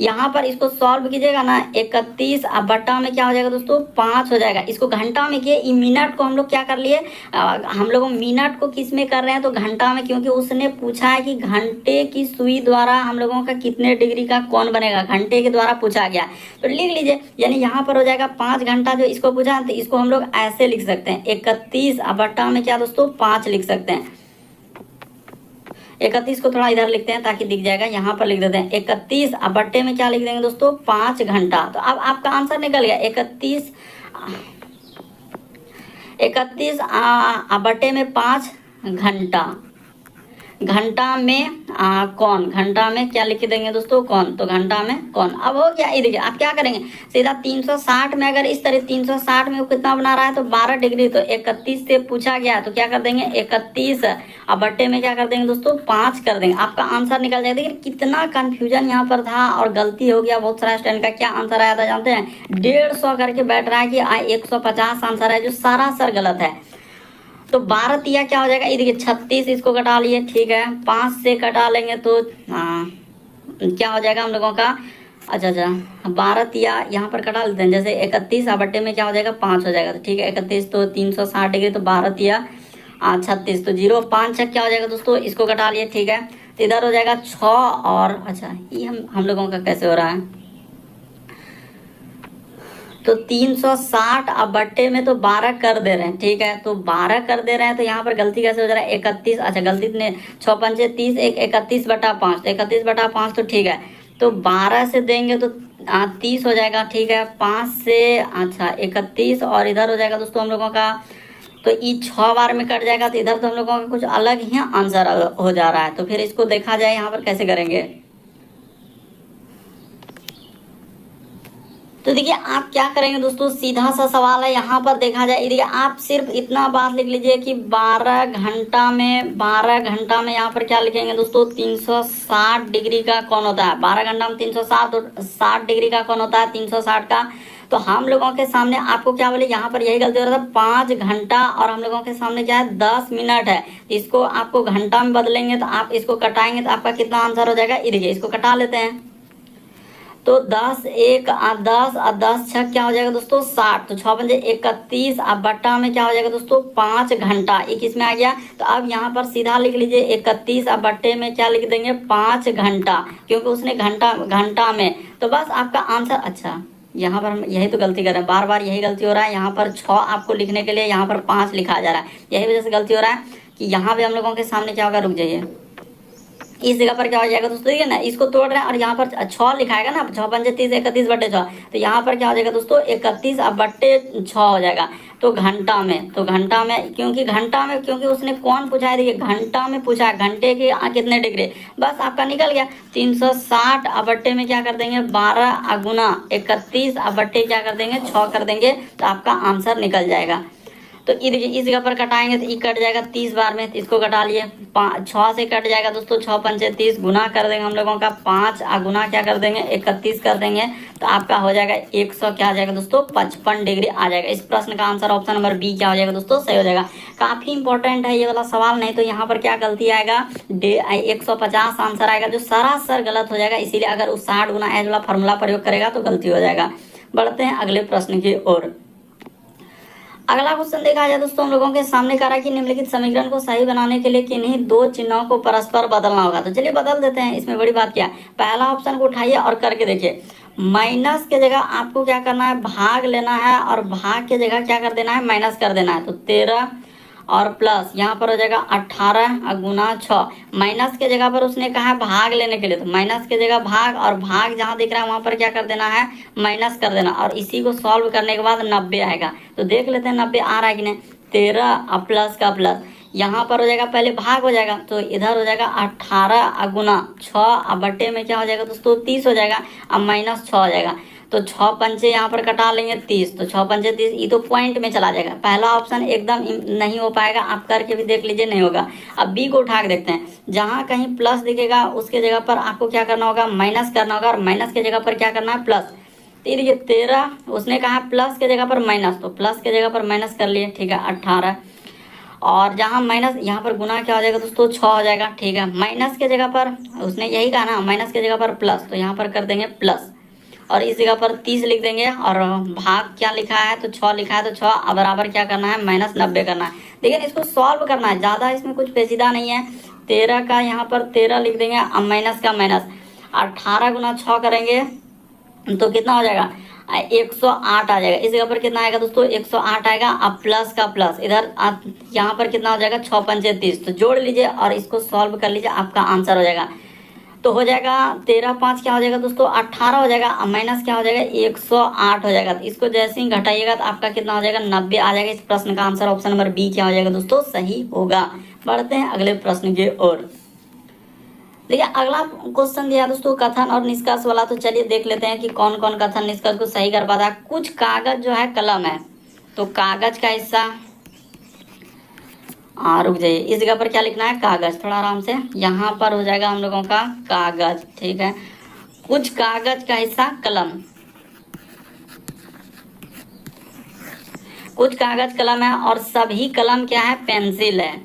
यहाँ पर इसको सॉल्व कीजिएगा ना 31, अब बट्टा में क्या हो जाएगा दोस्तों 5 हो जाएगा। इसको घंटा में किए, मिनट को हम लोग क्या कर लिए, हम लोग मिनट को किस में कर रहे हैं तो घंटा में, क्योंकि उसने पूछा है कि घंटे की सुई द्वारा हम लोगों का कितने डिग्री का कोण बनेगा, घंटे के द्वारा पूछा गया। तो लिख लीजिए, यानी यहाँ पर हो जाएगा 5 घंटा जो इसको पूछा, तो इसको हम लोग ऐसे लिख सकते हैं 31, अब बट्टा में क्या दोस्तों 5 लिख सकते हैं। 31 को थोड़ा इधर लिखते हैं ताकि दिख जाएगा, यहाँ पर लिख देते हैं 31, अब बट्टे में क्या लिख देंगे दोस्तों 5 घंटा। तो अब आपका आंसर निकल गया 31 अब बट्टे में 5 घंटा, घंटा में कौन, घंटा में क्या लिख देंगे दोस्तों कौन, तो घंटा में कौन। अब हो गया, ये देखिए आप क्या करेंगे सीधा 360 में, अगर इस तरह 360 में वो कितना बना रहा है तो 12 डिग्री, तो 31 से पूछा गया तो क्या कर देंगे 31, अब बट्टे में क्या कर देंगे दोस्तों 5 कर देंगे, आपका आंसर निकल जाएगा। देखिए कितना कंफ्यूजन यहाँ पर था और गलती हो गया बहुत सारा स्टूडेंट का। क्या आंसर आया था जानते हैं, 150 करके बैठ रहा है कि 150 आंसर है, जो सरासर गलत है। तो 12 तिया क्या हो जाएगा, ये देखिए 36, इसको घटा लिए, ठीक है 5 से घटा लेंगे तो क्या हो जाएगा हम लोगों का, अच्छा 12 तिया यहाँ पर घटा लेते हैं, जैसे 31 बट्टे में क्या हो जाएगा 5 हो जाएगा, तो ठीक है 31 तो 360 डिग्री, तो 12 तिया 36, तो 0 5 6 क्या हो जाएगा दोस्तों, इसको घटा लिए, ठीक है। तो इधर हो जाएगा 6 और अच्छा ये हम लोगों का कैसे हो रहा है, तो 360 अब बट्टे में तो 12 कर दे रहे हैं, ठीक है तो 12 कर दे रहे हैं, तो यहाँ पर गलती कैसे हो जा रहा है 31, अच्छा गलती ने 6 पंचे 30, 1 31 बटा 5, तो 31 बटा 5 तो ठीक है, तो 12 से देंगे तो 30 हो जाएगा, ठीक है। 5 से अच्छा 31 और इधर हो जाएगा दोस्तों हम लोगों का, तो ये 6 बार में कट जाएगा, तो इधर तो हम लोगों का कुछ अलग ही आंसर हो जा रहा है। तो फिर इसको देखा जाए यहाँ पर कैसे करेंगे। तो देखिए आप क्या करेंगे दोस्तों, सीधा सा सवाल है, यहाँ पर देखा जाए। देखिए आप सिर्फ इतना बात लिख लीजिए कि 12 घंटा में यहाँ पर क्या लिखेंगे दोस्तों, 360 डिग्री का कौन होता है। 12 घंटा में 360 डिग्री का कौन होता है, 360 का। तो हम लोगों के सामने आपको क्या बोले, यहाँ पर यही गलती हो रहा था, 5 घंटा और हम लोगों के सामने क्या है 10 मिनट है। इसको आपको घंटा में बदलेंगे तो आप इसको कटाएंगे तो आपका कितना आंसर हो जाएगा। ये देखिए इसको कटा लेते हैं, तो 10 1 10 और 10 6 क्या हो जाएगा दोस्तों 60, तो 6 पंजे 31, अब बट्टा में क्या हो जाएगा दोस्तों 5 घंटा, एक इसमें आ गया। तो अब यहाँ पर सीधा लिख लीजिए 31, अब बट्टे में क्या लिख देंगे 5 घंटा, क्योंकि उसने घंटा में। तो बस आपका आंसर, अच्छा यहाँ पर हम यही तो गलती कर रहे हैं, बार बार यही गलती हो रहा है। यहाँ पर 6 आपको लिखने के लिए यहाँ पर 5 लिखा जा रहा है, यही वजह से गलती हो रहा है कि यहाँ पे हम लोगों के सामने क्या होगा, रुक जाइए, इस जगह पर क्या हो जाएगा दोस्तों, देखिए ना इसको तोड़ रहे हैं और यहाँ पर 6 लिखाएगा ना, 6 पंजे 30, 31 बट्टे 6, तो यहाँ पर क्या हो जाएगा दोस्तों 31 अब बट्टे 6 हो जाएगा। तो घंटा में, क्योंकि उसने कौन पूछा है, देखिए घंटा में पूछा है, घंटे के कितने डिग्री, बस आपका निकल गया 360 अब बट्टे में क्या कर देंगे 12 अगुना 31 अब बट्टे क्या कर देंगे 6 कर देंगे, तो आपका आंसर निकल जाएगा। तो ये देखिए इस जगह पर कटाएंगे तो ये कट जाएगा 30 बार में, तो इसको कटा लिए 6 से कट जाएगा दोस्तों, 6 पंचे 30, गुना कर देंगे हम लोगों का 5 गुना क्या कर देंगे 31 कर देंगे, तो आपका हो जाएगा 100 क्या आ जाएगा दोस्तों 55 डिग्री आ जाएगा। इस प्रश्न का आंसर ऑप्शन नंबर बी क्या हो जाएगा दोस्तों, सही हो जाएगा। काफी इंपॉर्टेंट है ये वाला सवाल, नहीं तो यहाँ पर क्या गलती आएगा 150 आंसर आएगा जो सरासर गलत हो जाएगा। इसीलिए अगर उस 60 गुना एज वाला फॉर्मूला प्रयोग करेगा तो गलती हो जाएगा। बढ़ते हैं अगले प्रश्न की ओर। अगला क्वेश्चन देखा जाए दोस्तों हम लोगों के सामने कह रहा है कि निम्नलिखित समीकरण को सही बनाने के लिए किन्हीं 2 चिन्हों को परस्पर बदलना होगा। तो चलिए बदल देते हैं, इसमें बड़ी बात क्या है। पहला ऑप्शन को उठाइए और करके देखिए, माइनस के जगह आपको क्या करना है भाग लेना है और भाग के जगह क्या कर देना है माइनस कर देना है। तो 13 और प्लस यहाँ पर हो जाएगा 18 गुना 6, माइनस के जगह पर उसने कहा है भाग लेने के लिए, तो माइनस के जगह भाग और भाग जहाँ दिख रहा है वहाँ पर क्या कर देना है माइनस कर देना, और इसी को सॉल्व करने के बाद 90 आएगा। तो देख लेते हैं 90 आ रहा है कि नहीं। 13 और प्लस का प्लस यहाँ पर हो जाएगा, पहले भाग हो जाएगा तो इधर हो जाएगा 18 गुना 6 और बट्टे में क्या हो जाएगा दोस्तों 30 हो जाएगा, अब माइनस 6 हो जाएगा। तो 6 पंचे यहाँ पर कटा लेंगे 30, तो 6 पंचे 30, ये तो पॉइंट में चला जाएगा। पहला ऑप्शन एकदम नहीं हो पाएगा, आप करके भी देख लीजिए नहीं होगा। अब बी को उठा के देखते हैं, जहाँ कहीं प्लस दिखेगा उसके जगह पर आपको क्या करना होगा माइनस करना होगा, और माइनस के जगह पर क्या करना है प्लस। तो देखिए 13 उसने कहा प्लस के जगह पर माइनस, तो प्लस के जगह पर माइनस कर लिए, ठीक है 18, और जहाँ माइनस यहाँ पर गुना क्या हो जाएगा दोस्तों 6 हो जाएगा, ठीक है। माइनस के जगह पर उसने यही कहा ना माइनस के जगह पर प्लस, तो यहाँ पर कर देंगे प्लस, और इस जगह पर 30 लिख देंगे, और भाग क्या लिखा है तो 6 लिखा है, तो 6 बराबर क्या करना है माइनस 90 करना है। देखिए इसको सॉल्व करना है, ज़्यादा इसमें कुछ पेचीदा नहीं है। 13 का यहाँ पर 13 लिख देंगे, अब माइनस का माइनस, 18 गुना 6 करेंगे तो कितना हो जाएगा 108 आ जाएगा। इस जगह पर कितना आएगा दोस्तों 108 आएगा, अब प्लस का प्लस इधर यहाँ पर कितना हो जाएगा 6 पंचे 30, तो जोड़ लीजिए और इसको सॉल्व कर लीजिए, आपका आंसर हो जाएगा। तो हो जाएगा 13 5 क्या हो जाएगा दोस्तों 18 हो जाएगा, अब माइनस क्या हो जाएगा 108 हो जाएगा। तो इसको जैसे ही घटाइएगा तो आपका कितना हो जाएगा 90 आ जाएगा। इस प्रश्न का आंसर ऑप्शन नंबर बी क्या हो जाएगा दोस्तों, सही होगा। बढ़ते हैं अगले प्रश्न की ओर। देखिए अगला क्वेश्चन दिया दोस्तों कथन और निष्कर्ष वाला, तो चलिए देख लेते हैं कि कौन कौन कथन निष्कर्ष को सही कर पाता है। कुछ कागज जो है कलम है, तो कागज का हिस्सा, रुक जाइए, इस जगह पर क्या लिखना है कागज, थोड़ा आराम से, यहाँ पर हो जाएगा हम लोगों का कागज, ठीक है। कुछ कागज का हिस्सा कलम, कुछ कागज कलम है और सभी कलम क्या है पेंसिल है।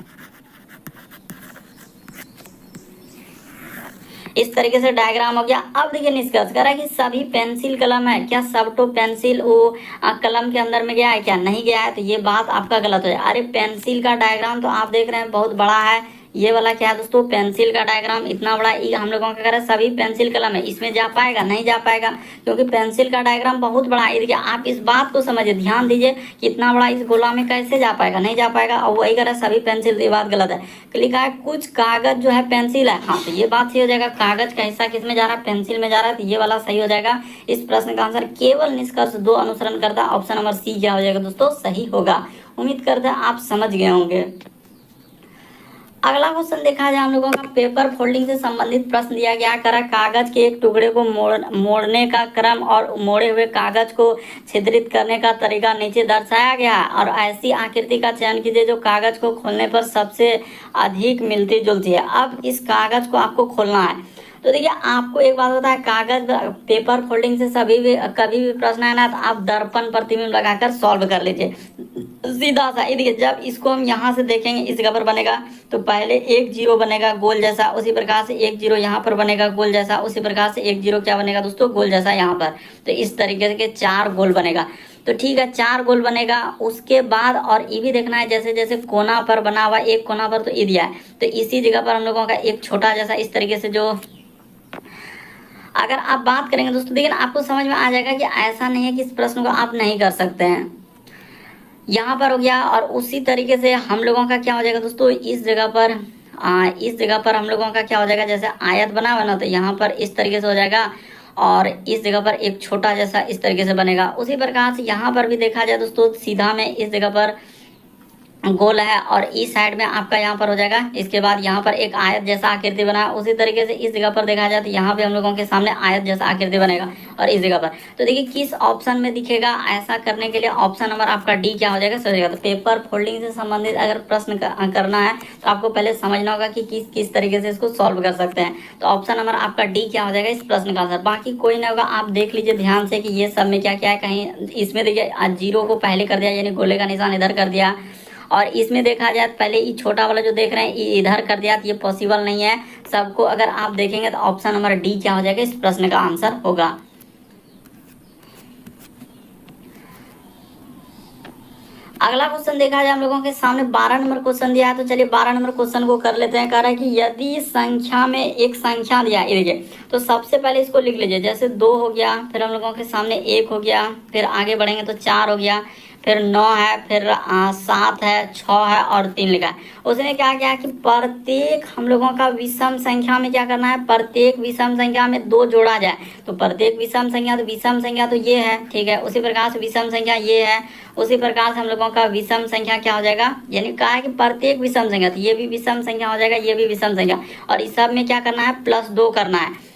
इस तरीके से डायग्राम हो गया। अब देखिए निष्कर्ष करा कि सभी पेंसिल कलम है, क्या सब तो पेंसिल वो कलम के अंदर में गया है क्या, नहीं गया है, तो ये बात आपका गलत हो जाए। अरे पेंसिल का डायग्राम तो आप देख रहे हैं बहुत बड़ा है, ये वाला क्या है दोस्तों, पेंसिल का डायग्राम इतना बड़ा, ये हम लोगों का करें सभी पेंसिल कलम है, इसमें जा पाएगा नहीं जा पाएगा, क्योंकि पेंसिल का डायग्राम बहुत बड़ा है। देखिए आप इस बात को समझिए, ध्यान दीजिए कि इतना बड़ा इस गोला में कैसे जा पाएगा, नहीं जा पाएगा। और वही करें सभी पेंसिल, ये बात गलत है। लिखा है कुछ कागज जो है पेंसिल है, हाँ तो ये बात सही हो जाएगा। कागज का हिस्सा किस में जा रहा है, पेंसिल में जा रहा है, तो ये वाला सही हो जाएगा। इस प्रश्न का आंसर केवल निष्कर्ष 2 अनुसरण करता, ऑप्शन नंबर सी क्या हो जाएगा दोस्तों, सही होगा। उम्मीद करते हैं आप समझ गए होंगे। अगला क्वेश्चन देखा जाए हम लोगों का, पेपर फोल्डिंग से संबंधित प्रश्न दिया गया। करा कागज के एक टुकड़े को मोड़ने का क्रम और मोड़े हुए कागज को छिद्रित करने का तरीका नीचे दर्शाया गया है, और ऐसी आकृति का चयन कीजिए जो कागज को खोलने पर सबसे अधिक मिलती जुलती है। अब इस कागज को आपको खोलना है। तो देखिए आपको एक बात होता है, कागज पेपर फोल्डिंग से कभी भी प्रश्न है ना, तो आप दर्पण प्रतिबिंब लगाकर सॉल्व कर लीजिए सीधा सा। ये देखिए जब इसको हम यहाँ से देखेंगे इस जगह पर बनेगा, तो पहले एक जीरो बनेगा गोल जैसा, उसी प्रकार से एक जीरो यहाँ पर बनेगा गोल जैसा, उसी प्रकार से एक जीरो क्या बनेगा दोस्तों, गोल जैसा यहाँ पर। तो इस तरीके के 4 गोल बनेगा। तो ठीक है 4 गोल बनेगा। उसके बाद और ये भी देखना है, जैसे जैसे कोना पर बना हुआ, एक कोना पर तो ये दिया है, तो इसी जगह पर हम लोगों का एक छोटा जैसा इस तरीके से जो, अगर आप बात करेंगे दोस्तों, देखिए आपको समझ में आ जाएगा कि ऐसा नहीं है कि इस प्रश्न को आप नहीं कर सकते हैं। यहाँ पर हो गया, और उसी तरीके से हम लोगों का क्या हो जाएगा दोस्तों, इस जगह पर हम लोगों का क्या हो जाएगा, जैसे आयत बना हुआ ना, तो यहाँ पर इस तरीके से हो जाएगा, और इस जगह पर एक छोटा जैसा इस तरीके से बनेगा। उसी प्रकार से यहाँ पर भी देखा जाए दोस्तों, सीधा में इस जगह पर गोल है, और इस साइड में आपका यहाँ पर हो जाएगा। इसके बाद यहाँ पर एक आयत जैसा आकृति बना, उसी तरीके से इस जगह पर देखा जाए तो यहाँ पे हम लोगों के सामने आयत जैसा आकृति बनेगा, और इस जगह पर। तो देखिए किस ऑप्शन में दिखेगा, ऐसा करने के लिए ऑप्शन नंबर आपका डी क्या हो जाएगा, सही हो जाएगा। तो पेपर फोल्डिंग से संबंधित अगर प्रश्न करना है तो आपको पहले समझना होगा कि किस तरीके से इसको सॉल्व कर सकते हैं। तो ऑप्शन नंबर आपका डी क्या हो जाएगा इस प्रश्न का आंसर। बाकी कोई ना होगा, आप देख लीजिए ध्यान से कि ये सब में क्या क्या है। कहीं इसमें देखिए जीरो को पहले कर दिया, यानी गोले का निशान इधर कर दिया, और इसमें देखा जाए पहले ये छोटा वाला जो देख रहे हैं ये इधर कर दिया, तो ये पॉसिबल नहीं है। सबको अगर आप देखेंगे तो ऑप्शन नंबर डी क्या हो जाएगा इस प्रश्न का आंसर होगा। अगला क्वेश्चन देखा जाए हम लोगों के सामने 12 नंबर क्वेश्चन दिया है। तो चलिए 12 नंबर क्वेश्चन को कर लेते हैं। कह रहा है कि यदि संख्या में एक संख्या दिया है, देखिए तो सबसे पहले इसको लिख लीजिए। जैसे 2 हो गया, फिर हम लोगों के सामने 1 हो गया, फिर आगे बढ़ेंगे तो 4 हो गया, फिर 9 है, फिर 7 है, 6 है और 3 लिखा है। उसने क्या किया कि प्रत्येक हम लोगों का विषम संख्या में क्या करना है, प्रत्येक विषम संख्या में 2 जोड़ा जाए। तो प्रत्येक विषम संख्या तो ये है, ठीक है। उसी प्रकार से विषम संख्या ये है, उसी प्रकार से हम लोगों का विषम संख्या क्या हो जाएगा, यानी कहा है कि प्रत्येक विषम संख्या, तो ये भी विषम संख्या हो जाएगा, ये भी विषम संख्या, और इस सब में क्या करना है, +2 करना है।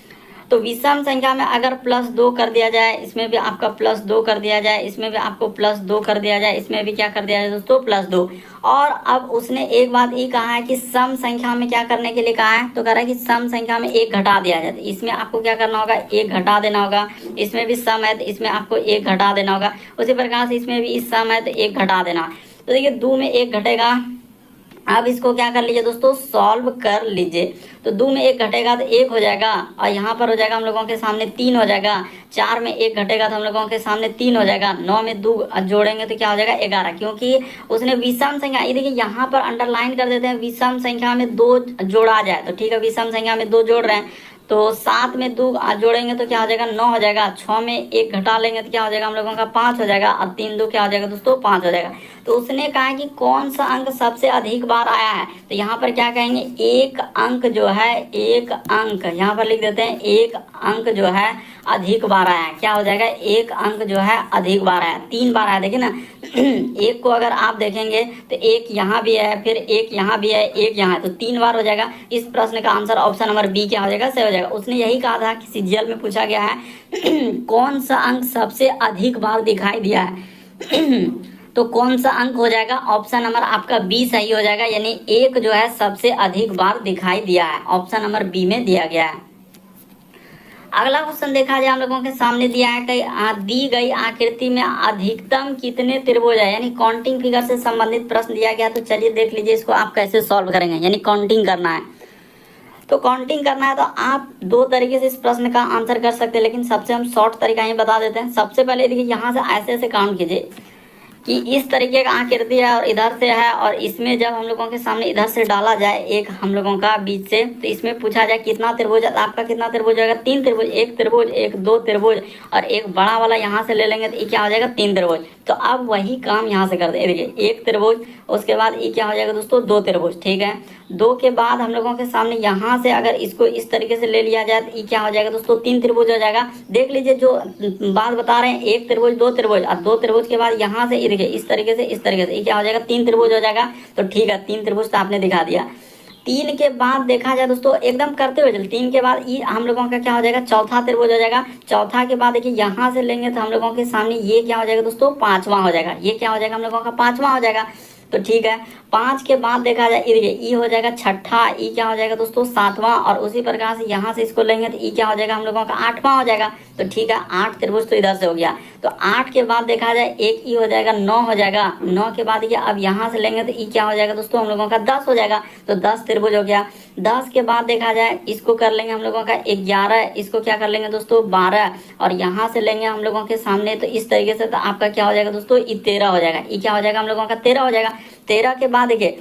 तो विषम संख्या में अगर +2 कर दिया जाए, इसमें भी आपका +2 कर दिया जाए, इसमें भी आपको +2 कर दिया जाए, इसमें भी क्या कर दिया जाए दोस्तों, +2। और अब उसने एक बात ये कहा है कि सम संख्या में क्या करने के लिए कहा है, तो कह रहा है कि सम संख्या में 1 घटा दिया जाए। तो इसमें आपको क्या करना होगा, 1 घटा देना होगा। इसमें भी सम है तो इसमें आपको 1 घटा देना होगा। उसी प्रकार से इसमें भी इस सम है तो 1 घटा देना। तो देखिए 2 में 1 घटेगा। अब इसको क्या कर लीजिए दोस्तों, सॉल्व कर लीजिए। तो 2 में 1 घटेगा तो 1 हो जाएगा, और यहाँ पर हो जाएगा हम लोगों के सामने 3 हो जाएगा। 4 में 1 घटेगा तो हम लोगों के सामने 3 हो जाएगा। 9 में 2 जोड़ेंगे तो क्या हो जाएगा, 11, क्योंकि उसने विषम संख्या, ये देखिए यहाँ पर अंडरलाइन कर देते हैं, विषम संख्या में 2 जोड़ा जाए। तो ठीक है, विषम संख्या में 2 जोड़ रहे हैं, तो 7 में 2 जोड़ेंगे तो क्या हो जाएगा, 9 हो जाएगा। 6 में 1 घटा लेंगे तो क्या हो जाएगा हम लोगों का, 5 हो जाएगा। और 3 2 क्या हो जाएगा दोस्तों, 5 हो जाएगा। तो उसने कहा कि कौन सा अंक सबसे अधिक बार आया है, तो यहाँ पर क्या कहेंगे, एक अंक जो है, एक अंक यहाँ पर लिख देते हैं, एक अंक जो है अधिक बार आया है। क्या हो जाएगा, एक अंक जो है अधिक बार आया, 3 बार आया। देखिए ना एक को अगर आप देखेंगे तो 1 यहाँ भी है, फिर 1 यहाँ भी है, 1 यहाँ है, तो 3 बार हो जाएगा। इस प्रश्न का आंसर ऑप्शन नंबर बी क्या हो जाएगा, सही हो जाएगा। उसने यही कहा था कि सीजीएल में पूछा गया है कौन सा अंक सबसे अधिक बार दिखाई दिया है तो कौन सा अंक हो जाएगा, ऑप्शन नंबर आपका बी सही हो जाएगा, यानी 1 जो है सबसे अधिक बार दिखाई दिया है, ऑप्शन नंबर बी में दिया गया है। अगला क्वेश्चन देखा जाए हम लोगों के सामने दिया है कि दी गई आकृति में अधिकतम कितने त्रिभुज है, यानी काउंटिंग फिगर से संबंधित प्रश्न दिया गया। तो चलिए देख लीजिए इसको आप कैसे सॉल्व करेंगे, यानी काउंटिंग करना है। तो काउंटिंग करना है तो आप 2 तरीके से इस प्रश्न का आंसर कर सकते हैं, लेकिन सबसे हम शॉर्ट तरीका ही बता देते हैं। सबसे पहले देखिए यहाँ से ऐसे ऐसे काउंट कीजिए, कि इस तरीके का आकृति है और इधर से है, और इसमें जब हम लोगों के सामने इधर से डाला जाए एक हम लोगों का बीच से, तो इसमें पूछा जाए कितना त्रिभुज है, आपका कितना त्रिभुज होगा, 3 त्रिभुज, एक त्रिभुज, एक 2 त्रिभुज और एक बड़ा वाला यहाँ से ले लेंगे तो ये क्या हो जाएगा 3 त्रिभुज। तो अब वही काम यहाँ से करते हैं, देखिए 1 त्रिभुज, उसके बाद ये क्या हो जाएगा दोस्तों 2 त्रिभुज, ठीक है। 2 के बाद हम लोगों के सामने यहाँ से अगर इसको इस तरीके से ले लिया जाए तो ये क्या हो जाएगा दोस्तों 3 त्रिभुज हो जाएगा। देख लीजिए जो बात बता रहे हैं, 1 त्रिभुज 2 त्रिभुज और 2 त्रिभुज के बाद यहाँ से देखिए इस तरीके से ये क्या हो जाएगा 3 त्रिभुज हो जाएगा। तो ठीक है 3 त्रिभुज तो आपने दिखा दिया। 3 के बाद देखा जाए दोस्तों एकदम करते हुए चल, 3 के बाद ये हम लोगों का क्या हो जाएगा चौथा त्रिभुज हो जाएगा। चौथा के बाद देखिए यहाँ से लेंगे तो हम लोगों के सामने ये क्या हो जाएगा दोस्तों 5वां हो जाएगा, ये क्या हो जाएगा हम लोगों का 5वां हो जाएगा। तो ठीक है 5 के बाद देखा जाए ये हो जाएगा छठा, ये क्या हो जाएगा दोस्तों 7वां, और उसी प्रकार से यहाँ से इसको लेंगे तो ये क्या हो जाएगा हम लोगों का 8वां हो जाएगा। तो ठीक है 8 त्रिभुज तो इधर से हो गया। तो 8 के बाद देखा जाए एक ये हो जाएगा 9 हो जाएगा। 9 के बाद ये अब यहाँ से लेंगे तो ये क्या हो जाएगा दोस्तों हम लोगों का 10 हो जाएगा। तो 10 त्रिभुज हो गया। 10 के बाद देखा जाए इसको कर लेंगे हम लोगों का 11, इसको क्या कर लेंगे दोस्तों 12, और यहाँ से लेंगे हम लोगों के सामने तो इस तरीके से, तो आपका क्या हो जाएगा दोस्तों ये 13 हो जाएगा। ये क्या हो जाएगा हम लोगों का 13 हो जाएगा। 13 के बाद देखिए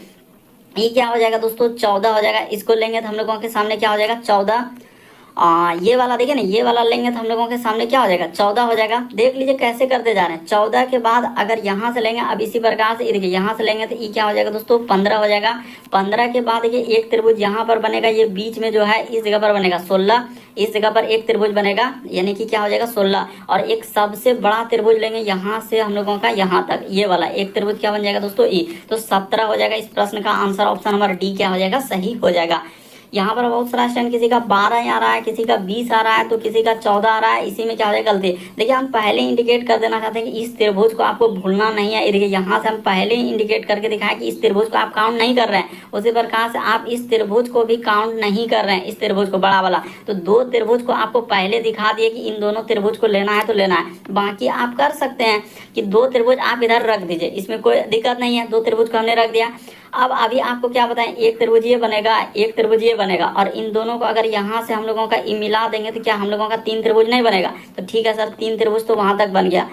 ये क्या हो जाएगा दोस्तों 14 हो जाएगा। इसको लेंगे तो हम लोगों के सामने क्या हो जाएगा 14। ये वाला देखिए ना, ये वाला लेंगे तो हम लोगों के सामने क्या हो जाएगा 14 हो जाएगा। देख लीजिए कैसे करते जा रहे हैं। 14 के बाद अगर यहाँ से लेंगे, अब इसी प्रकार से देखिए यहाँ से लेंगे तो ये क्या हो जाएगा दोस्तों 15 हो जाएगा। 15 के बाद देखिए एक त्रिभुज यहाँ पर बनेगा, ये बीच में जो है इस जगह पर बनेगा 16, इस जगह पर एक त्रिभुज बनेगा, यानी कि क्या हो जाएगा 16, और एक सबसे बड़ा त्रिभुज लेंगे यहाँ से हम लोगों का यहाँ तक, ये वाला एक त्रिभुज क्या बन जाएगा दोस्तों ई। तो 17 हो जाएगा। इस प्रश्न का आंसर ऑप्शन नंबर डी क्या हो जाएगा सही हो जाएगा। यहाँ पर बहुत सारा स्टैंड, किसी का 12 आ रहा है, किसी का 20 आ रहा है, तो किसी का 14 आ रहा है। इसी में क्या हो जाएगा गलती। देखिए हम पहले इंडिकेट कर देना चाहते हैं कि इस त्रिभुज को आपको भूलना नहीं है। देखिए यहाँ से हम पहले ही इंडिकेट करके दिखाएं कि इस त्रिभुज को आप काउंट नहीं कर रहे हैं, उसी प्रकार से आप इस त्रिभुज को भी काउंट नहीं कर रहे हैं, इस त्रिभुज को बड़ा वाला। तो 2 त्रिभुज को आपको पहले दिखा दिए कि इन दोनों त्रिभुज को लेना है तो लेना है। बाकी आप कर सकते हैं कि 2 त्रिभुज आप इधर रख दीजिए, इसमें कोई दिक्कत नहीं है। 2 त्रिभुज को हमने रख दिया। अब अभी आपको क्या बताएं, एक त्रिभुज ये बनेगा, एक त्रिभुज ये बनेगा, और इन दोनों को अगर यहाँ से हम लोगों का मिला देंगे तो क्या हम लोगों का 3 त्रिभुज नहीं बनेगा। तो ठीक है सर 3 त्रिभुज तो वहां तक बन गया।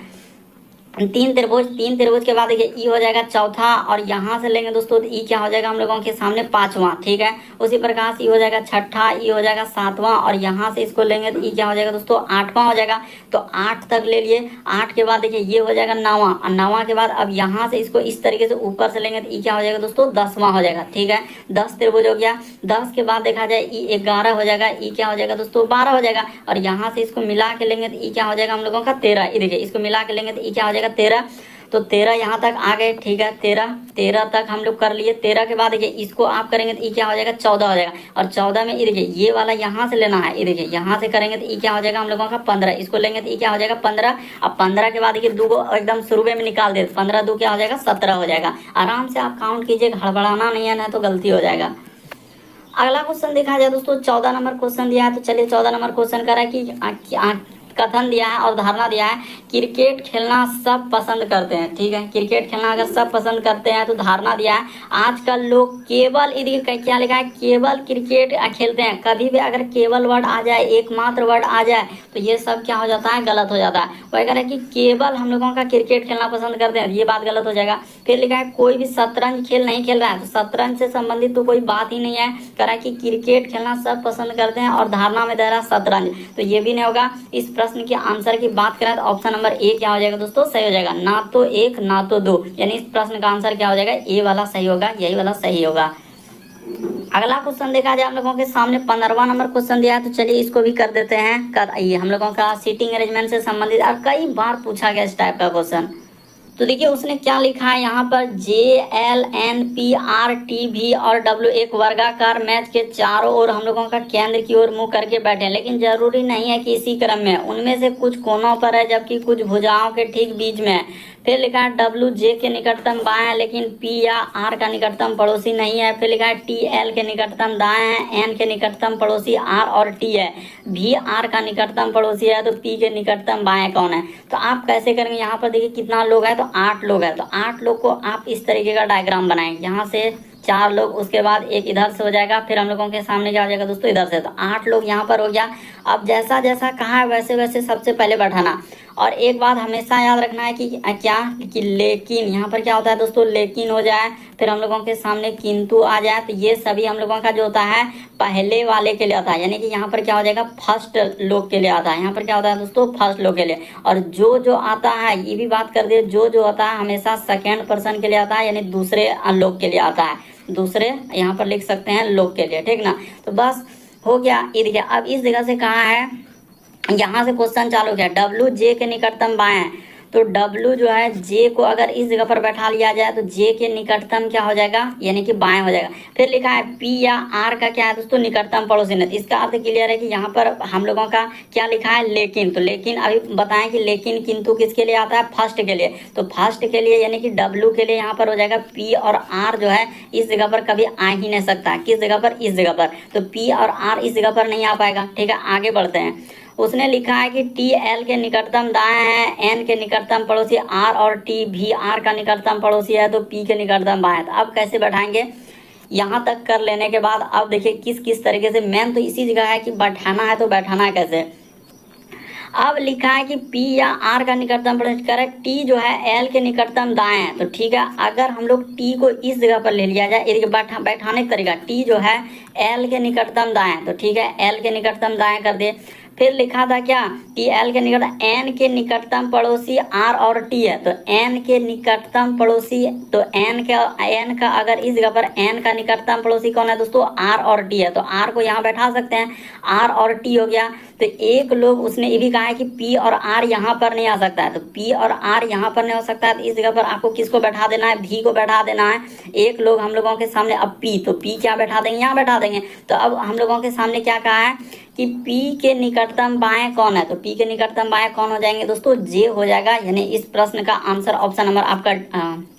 3 त्रिभुज के बाद देखिए ई हो जाएगा चौथा, और यहाँ से लेंगे दोस्तों तो ई क्या हो जाएगा हम लोगों के सामने 5वां, ठीक है। उसी प्रकार से ई हो जाएगा छठा, ई हो जाएगा 7वां, और यहाँ से इसको लेंगे तो ई क्या हो जाएगा दोस्तों 8वां हो जाएगा। तो 8 तक ले लिए। 8 के बाद देखिए ये हो जाएगा 9वां, और 9वां के बाद अब यहाँ से इसको इस तरीके से ऊपर से लेंगे तो ई क्या हो जाएगा दोस्तों 10वां हो जाएगा, ठीक है। 10 त्रिभुज हो गया। 10 के बाद देखा जाए ई 11 हो जाएगा, ई क्या हो जाएगा दोस्तों 12 हो जाएगा, और यहाँ से इसको मिला के लेंगे तो ई क्या हो जाएगा हम लोगों का 13। ये देखिए इसको मिला के लेंगे तो ई क्या हो जाएगा 13। तो 13 यहाँ तक आ गए, ठीक है। 13 तक हम लोग कर लिए। 13 के बाद देखिए इसको आप करेंगे तो ये क्या हो जाएगा 14 हो जाएगा, और 14 में ये देखिए ये वाला यहाँ से लेना है। ये देखिए यहाँ से करेंगे तो ये क्या हो जाएगा हम लोगों का 15, इसको लेंगे तो ये क्या हो जाएगा 15। अब 15 के बाद देखिए 2 को एकदम शुरू में निकाल दे, 15 2 क्या हो जाएगा 17 हो जाएगा। आराम से आप काउंट कीजिए, हड़बड़ाना नहीं है, ना तो गलती हो जाएगा। अगला क्वेश्चन देखा जाए दोस्तों 14 नंबर क्वेश्चन दिया है। तो चलिए 14 नंबर क्वेश्चन करा कि कथन दिया है और धारणा दिया है, क्रिकेट खेलना सब पसंद करते हैं, ठीक है। क्रिकेट खेलना अगर सब पसंद करते हैं तो धारणा दिया है आजकल लोग केवल क्या लिखा है केवल क्रिकेट खेलते हैं। कभी भी अगर केवल वर्ड आ जाए, एकमात्र वर्ड आ जाए, तो ये सब क्या हो जाता है गलत हो जाता है। वह कह रहा है कि केवल हम लोगों का क्रिकेट खेलना पसंद करते हैं, ये बात गलत हो जाएगा। फिर लिखा है कोई भी शतरंज खेल नहीं खेल रहा है, तो शतरंज से संबंधित तो कोई बात ही नहीं है। कह रहा है कि क्रिकेट खेलना सब पसंद करते हैं, और धारणा में दे रहा शतरंज, तो ये भी नहीं होगा। इस प्रश्न के आंसर की बात करें तो ऑप्शन नंबर ए क्या हो जाएगा दोस्तों सही हो जाएगा, ना तो 1 ना तो 2, यानी इस प्रश्न का आंसर क्या हो जाएगा ए वाला सही होगा, यही वाला सही होगा। अगला क्वेश्चन देखा जाए हम लोगों के सामने 15वां नंबर क्वेश्चन दिया है। तो चलिए इसको भी कर देते हैं। ये हम लोगों का सीटिंग अरेंजमेंट से संबंधित और कई बार पूछा गया इस टाइप का क्वेश्चन। तो देखिए उसने क्या लिखा है यहाँ पर, JLNPRTV और W एक वर्गाकार मैच के चारों ओर हम लोगों का केंद्र की ओर मुंह करके बैठे हैं, लेकिन जरूरी नहीं है कि इसी क्रम में। उनमें से कुछ कोनों पर है जबकि कुछ भुजाओं के ठीक बीच में है। फिर लिखा है W J के निकटतम बाएं है, लेकिन P या R का निकटतम पड़ोसी नहीं है। फिर लिखा है T L के निकटतम दाएं है, N के निकटतम पड़ोसी R और T है, V R का निकटतम पड़ोसी है, तो P के निकटतम बाएं कौन है। तो आप कैसे करेंगे, यहाँ पर देखिए कितना लोग है, तो 8 लोग है। तो 8 लोग को आप इस तरीके का डायग्राम बनाएंगे, यहाँ से 4 लोग, उसके बाद एक इधर से हो जाएगा, फिर हम लोगों के सामने क्या हो जाएगा दोस्तों इधर से। तो 8 लोग यहाँ पर हो गया। अब जैसा जैसा कहा है वैसे वैसे सबसे पहले बैठाना, और एक बात हमेशा याद रखना है कि क्या कि लेकिन यहाँ पर क्या होता है दोस्तों, लेकिन हो जाए, फिर हम लोगों के सामने किंतु आ जाए, तो ये सभी हम लोगों का जो होता है पहले वाले के लिए आता है, यानी कि यहाँ पर क्या हो जाएगा, फर्स्ट लोग के लिए आता है। यहाँ पर क्या होता है दोस्तों, फर्स्ट लोग के लिए। और जो आता है, ये भी बात कर दिए, जो होता है हमेशा सेकेंड पर्सन के लिए आता है, यानी दूसरे लोग के लिए आता है, दूसरे यहाँ पर लिख सकते हैं लोग के लिए, ठीक ना। तो बस हो गया। ये देखिए अब इस जगह से कहा है, यहाँ से क्वेश्चन चालू किया, डब्ल्यू जे के निकटतम बाएं, तो डब्ल्यू जो है जे को अगर इस जगह पर बैठा लिया जाए तो जे के निकटतम क्या हो जाएगा, यानी कि बाएं हो जाएगा। फिर लिखा है पी या आर का क्या है दोस्तों, निकटतम पड़ोसी नहीं। इसका अर्थ क्लियर है कि यहाँ पर हम लोगों का क्या लिखा है, लेकिन। तो लेकिन अभी बताएं कि लेकिन किंतु किसके लिए आता है, फर्स्ट के लिए। तो फर्स्ट के लिए यानी कि डब्ल्यू के लिए यहाँ पर हो जाएगा पी और आर जो है इस जगह पर कभी आ ही नहीं सकता। किस जगह पर, इस जगह पर। तो पी और आर इस जगह पर नहीं आ पाएगा, ठीक है। आगे बढ़ते हैं। उसने लिखा है कि टी एल के निकटतम दाएं है, एन के निकटतम पड़ोसी आर, और टी भी आर का निकटतम पड़ोसी है, तो पी के निकटतम बाएं। तो अब कैसे बैठाएंगे, यहाँ तक कर लेने के बाद अब देखिए किस किस तरीके से, मेन तो इसी जगह है कि बैठाना है, तो बैठाना है कैसे। अब लिखा है कि P या R का निकटतम पड़ोसी, करेक्ट। T जो है L के निकटतम दाएं है, तो ठीक है। अगर हम लोग T को इस जगह पर ले लिया जाए, ये देखिए बैठाने का तरीका, T जो है L के निकटतम दाएं, तो ठीक है, L के निकटतम दाएं कर दे। फिर लिखा था क्या, टी एल के निकट, एन के निकटतम पड़ोसी आर और टी है, तो एन के निकटतम पड़ोसी, तो एन का अगर इस जगह पर एन का निकटतम पड़ोसी कौन है दोस्तों, आर और टी है, तो आर को यहाँ बैठा सकते हैं, आर और टी हो गया। तो एक लोग उसने ये भी कहा है कि पी और आर यहाँ पर नहीं आ सकता है, तो पी और आर यहाँ पर नहीं हो सकता है, तो इस जगह पर आपको किसको बैठा देना है, भी को बैठा देना है। एक लोग हम लोगों के सामने अब पी, तो पी क्या बैठा देंगे, यहाँ बैठा देंगे। तो अब हम लोगों के सामने क्या कहा है कि P के निकटतम बाएं कौन है, तो P के निकटतम बाएं कौन हो जाएंगे दोस्तों, जे हो जाएगा। यानी इस प्रश्न का आंसर ऑप्शन नंबर आपका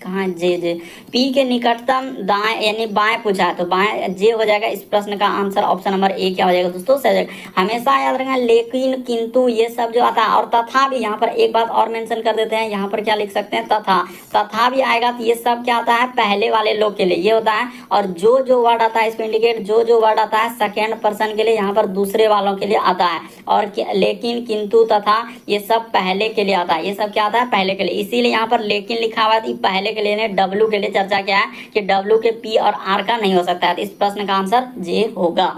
कहाँ है, जे। P के निकटतम दाएं यानी बाएं पूछा है, तो बाएं जे हो जाएगा। इस प्रश्न का आंसर ऑप्शन नंबर ए क्या हो जाएगा दोस्तों, सही जाएगा। हमेशा याद रखना लेकिन, किंतु, ये सब जो आता है, और तथा भी। यहाँ पर एक बात और मेंशन कर देते हैं, यहाँ पर क्या लिख सकते हैं, तथा भी आएगा। तो ये सब क्या आता है, पहले वाले लोग के लिए ये होता है। और जो वर्ड आता है इसको इंडिकेट, जो वर्ड आता है सेकेंड पर्सन के लिए, यहाँ पर दूसरे वालों के लिए आता है। और लेकिन, किंतु, तथा, ये सब पहले के लिए आता है। ये सब क्या आता है, पहले के लिए। इसीलिए यहाँ पर लेकिन लिखा हुआ है, पहले के लिए ने डब्ल्यू के लिए चर्चा किया है कि डब्ल्यू के पी और आर का नहीं हो सकता है। तो इस प्रश्न का आंसर जे होगा।